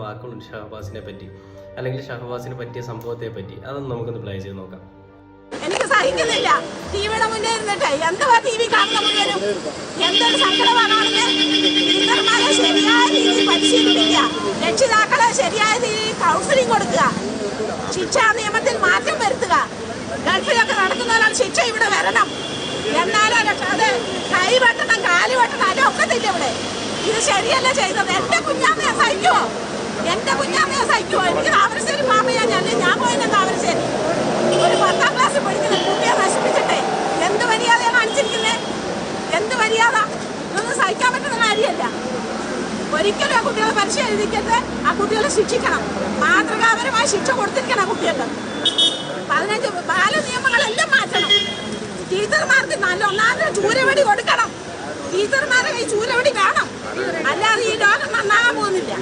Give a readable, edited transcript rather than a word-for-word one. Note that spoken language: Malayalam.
വാക്കുകളുണ്ട് ഷഹബാസിനെ പറ്റി, അല്ലെങ്കിൽ ഷഹബാസിനെ പറ്റിയ സംഭവത്തെ പറ്റി. അതൊന്നും നമുക്കൊന്ന് പ്ലേ ചെയ്ത് നോക്കാം. എനിക്ക് സഹിക്കുന്നില്ല ടിവിയുടെ മുന്നേ ഇരുന്നിട്ട് എന്തുവാ ടി വി കാണുന്ന മുഴുവനും എന്തൊരു സങ്കടമാണ്. ടീച്ചർമാരെ ശരിയായ രീതിയിൽ പരിശീലിപ്പിക്കുക, രക്ഷിതാക്കളെ ശരിയായ രീതിയിൽ കൗൺസിലിംഗ് കൊടുക്കുക, ശിക്ഷാ നിയമത്തിൽ മാറ്റം വരുത്തുക. ഗൾഫിലൊക്കെ നടക്കുന്നവരാണ് ശിക്ഷ ഇവിടെ വരണം. എന്നാലും അത് കൈ വെട്ടണം, കാല് വെട്ടണം, അതൊക്കത്തില്ല ഇവിടെ. ഇത് ശരിയല്ല ചെയ്തത്. എന്റെ കുഞ്ഞാമ്മയെ സഹിക്കുമോ? എന്റെ കുഞ്ഞാമ്മയെ സഹിക്കുമോ? എനിക്ക് താമരശ്ശേരി മാമയാണ്. ഞാൻ പോയില്ല താമരശ്ശേരി. ഒരു 10ാം ക്ലാസ്സിൽ പഠിക്കുന്ന കുട്ടിയെ നശിപ്പിച്ചിട്ടേ എന്ത് മര്യാദയാണ് കാണിച്ചിരിക്കുന്നത്? എന്ത് മര്യാദ? ഇതൊന്നും സഹിക്കാൻ പറ്റുന്ന കാര്യമല്ല. ഒരിക്കലും ആ കുട്ടികളെ പരീക്ഷ എഴുതിക്കരുത്. ആ കുട്ടികളെ ശിക്ഷിക്കണം, മാതൃകാപരമായി ശിക്ഷ കൊടുത്തിരിക്കണം ആ കുട്ടികൾക്ക്. 15 ബാല നിയമങ്ങളെല്ലാം മാറ്റണം. ടീച്ചർമാർക്ക് നല്ല ഒന്നാമത് ചൂരവടി കൊടുക്കണം. ടീച്ചർമാരെ കൈ ചൂരവടി വേണം, അല്ലാതെ ഈ ലോകം നന്നാകാൻ പോകുന്നില്ല.